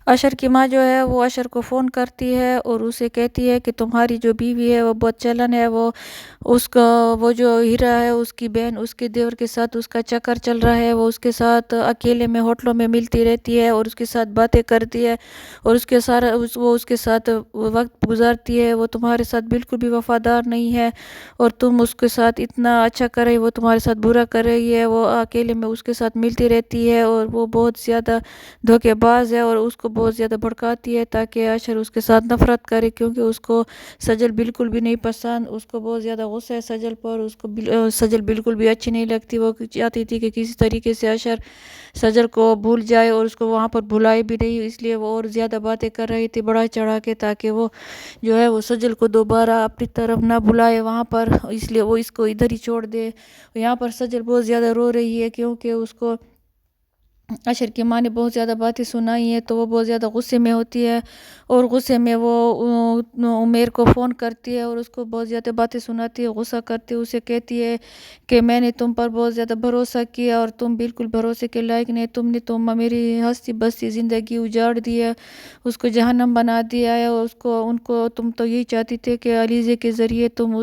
اشر کی ماں جو ہے وہ اشر کو فون کرتی ہے اور اسے کہتی ہے کہ تمہاری جو بیوی ہے وہ بہت چلن ہے، اس کا وہ جو ہیرا ہے اس کی بہن اس کے دیور کے ساتھ اس کا چکر چل رہا ہے، وہ اس کے ساتھ اکیلے میں ہوٹلوں میں ملتی رہتی ہے اور اس کے ساتھ باتیں کرتی ہے اور وہ اس کے ساتھ وقت گزارتی ہے، وہ تمہارے ساتھ بالکل بھی وفادار نہیں ہے اور تم اس کے ساتھ اتنا اچھا کر رہی، وہ تمہارے ساتھ برا کر رہی ہے، وہ اکیلے میں اس کے ساتھ ملتی رہتی ہے اور وہ بہت زیادہ دھوکے باز ہے اور اس کو بہت زیادہ بھڑکاتی ہے تاکہ اشر اس کے ساتھ نفرت کرے، کیونکہ اس کو سجل بالکل بھی نہیں پسند، اس کو بہت زیادہ غصہ ہے سجل پر، اس کو سجل بالکل بھی اچھی نہیں لگتی، وہ چاہتی تھی کہ کسی طریقے سے اشر سجل کو بھول جائے اور اس کو وہاں پر بھلائے بھی نہیں، اس لیے وہ اور زیادہ باتیں کر رہی تھی بڑا چڑھا کے، تاکہ وہ جو ہے وہ سجل کو دوبارہ اپنی طرف نہ بلائے وہاں پر، اس لیے وہ اس کو ادھر ہی چھوڑ دے۔ یہاں پر سجل بہت زیادہ رو رہی ہے کیونکہ اس کو اشر کی ماں نے بہت زیادہ باتیں سنائی ہیں، تو وہ بہت زیادہ غصے میں ہوتی ہے اور غصے میں وہ عمیر کو فون کرتی ہے اور اس کو بہت زیادہ باتیں سناتی ہے، غصہ کرتی ہے، اسے کہتی ہے کہ میں نے تم پر بہت زیادہ بھروسہ کیا اور تم بالکل بھروسے کے لائق نہیں، تم نے تو میری ہستی بستی زندگی اجاڑ دی ہے، اس کو جہنم بنا دیا ہے، اور ان کو تم تو یہی چاہتی تھے کہ علیزے کے ذریعے تم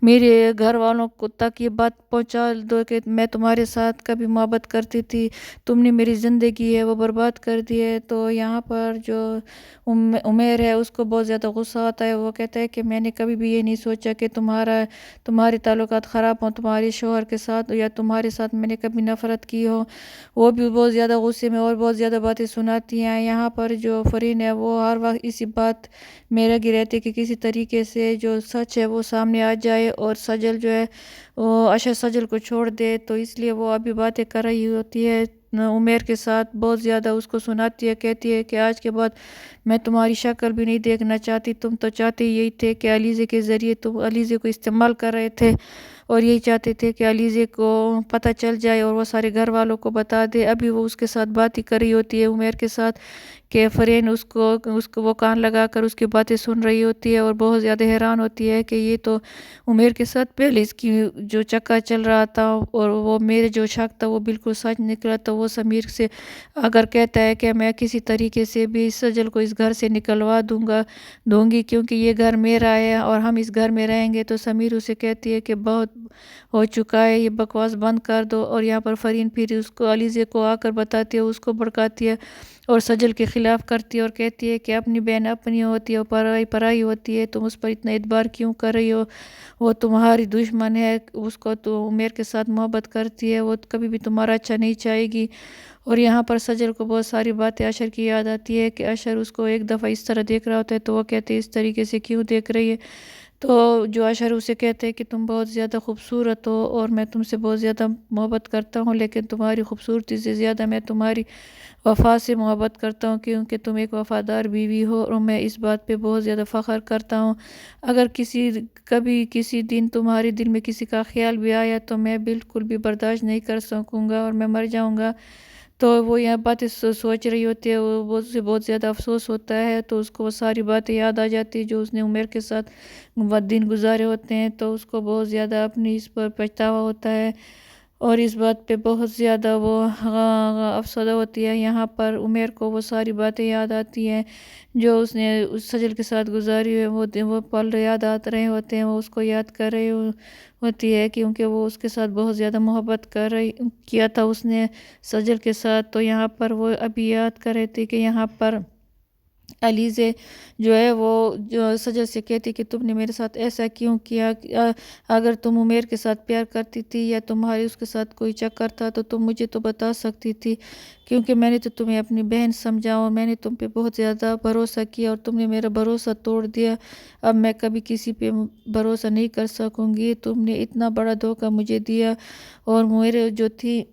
میرے گھر والوں کو تک یہ بات پہنچا دو کہ میں تمہارے ساتھ کبھی محبت کرتی تھی، تم نے میری زندگی ہے وہ برباد کر دی ہے۔ تو یہاں پر جو عمیر ہے اس کو بہت زیادہ غصہ آتا ہے، وہ کہتا ہے کہ میں نے کبھی بھی یہ نہیں سوچا کہ تمہارے تعلقات خراب ہوں تمہارے شوہر کے ساتھ یا تمہارے ساتھ میں نے کبھی نفرت کی ہو۔ وہ بھی بہت زیادہ غصے میں اور بہت زیادہ باتیں سناتی ہیں۔ یہاں پر جو فرین ہے وہ ہر وقت اسی بات میں لگی رہتی ہے کہ کسی طریقے سے جو سچ ہے وہ سامنے آ جائے اور سجل جو ہے وہ اشر سجل کو چھوڑ دے، تو اس لیے وہ ابھی باتیں کر رہی ہوتی ہے عمیر کے ساتھ، بہت زیادہ اس کو سناتی ہے، کہتی ہے کہ آج کے بعد میں تمہاری شکل بھی نہیں دیکھنا چاہتی، تم تو چاہتے یہی تھے کہ علیزے کے ذریعے تم علیزے کو استعمال کر رہے تھے اور یہی چاہتے تھے کہ علیزے کو پتہ چل جائے اور وہ سارے گھر والوں کو بتا دے۔ ابھی وہ اس کے ساتھ بات ہی کر رہی ہوتی ہے عمیر کے ساتھ کہ فرین اس کو وہ کان لگا کر اس کی باتیں سن رہی ہوتی ہے اور بہت زیادہ حیران ہوتی ہے کہ یہ تو عمیر کے ساتھ پہلے اس کی جو چکا چل رہا تھا اور وہ میرے جو شک تھا وہ بالکل سچ نکلا، تو وہ سمیر سے اگر کہتا ہے کہ میں کسی طریقے سے بھی سجل کو اس گھر سے نکلوا دوں گی کیونکہ یہ گھر میرا ہے اور ہم اس گھر میں رہیں گے، تو سمیر اسے کہتی ہے کہ بہت ہو چکا ہے، یہ بکواس بند کر دو، اور یہاں پر فرین پھر اس کو علیزے کو آ کر بتاتی ہے، اس کو بھڑکاتی ہے اور سجل کے خلاف کرتی ہے اور کہتی ہے کہ اپنی بہن اپنی ہوتی ہے اور پرائی پرائی ہوتی ہے، تم اس پر اتنا اعتبار کیوں کر رہی ہو، وہ تمہاری دشمن ہے، اس کو تو عمیر کے ساتھ محبت کرتی ہے، وہ کبھی بھی تمہارا اچھا نہیں چاہے گی۔ اور یہاں پر سجل کو بہت ساری باتیں اشر کی یاد آتی ہے کہ اشر اس کو ایک دفعہ اس طرح دیکھ رہا ہوتا ہے تو وہ کہتے ہیں اس طریقے سے کیوں دیکھ رہی ہے، تو جو اشر اسے کہتے ہیں کہ تم بہت زیادہ خوبصورت ہو اور میں تم سے بہت زیادہ محبت کرتا ہوں، لیکن تمہاری خوبصورتی سے زیادہ میں تمہاری وفا سے محبت کرتا ہوں کیونکہ تم ایک وفادار بیوی ہو اور میں اس بات پہ بہت زیادہ فخر کرتا ہوں۔ اگر کبھی کسی دن تمہارے دل میں کسی کا خیال بھی آیا تو میں بالکل بھی برداشت نہیں کر سکوں گا اور میں مر جاؤں گا۔ تو وہ یہ باتیں سوچ رہی ہوتی ہے، وہ اسے بہت زیادہ افسوس ہوتا ہے، تو اس کو وہ ساری باتیں یاد آ جاتی ہیں جو اس نے عمیر کے ساتھ دن گزارے ہوتے ہیں، تو اس کو بہت زیادہ اپنی اس پر پچھتاوا ہوتا ہے اور اس بات پہ بہت زیادہ وہ افسردہ ہوتی ہے۔ یہاں پر عمیر کو وہ ساری باتیں یاد آتی ہیں جو اس نے اس سجل کے ساتھ گزاری ہے، وہ پل یاد آ رہے ہوتے ہیں، وہ اس کو یاد کر رہی ہوتی ہے کیونکہ وہ اس کے ساتھ بہت زیادہ محبت کیا تھا اس نے سجل کے ساتھ، تو یہاں پر وہ ابھی یاد کر رہے تھے کہ یہاں پر علیزے جو ہے وہ جو سجل سے کہتی کہ تم نے میرے ساتھ ایسا کیوں کیا، اگر تم عمیر کے ساتھ پیار کرتی تھی یا تمہاری اس کے ساتھ کوئی چکر تھا تو تم مجھے تو بتا سکتی تھی، کیونکہ میں نے تو تمہیں اپنی بہن سمجھا اور میں نے تم پہ بہت زیادہ بھروسہ کیا اور تم نے میرا بھروسہ توڑ دیا، اب میں کبھی کسی پہ بھروسہ نہیں کر سکوں گی، تم نے اتنا بڑا دھوکہ مجھے دیا اور میرے جو تھی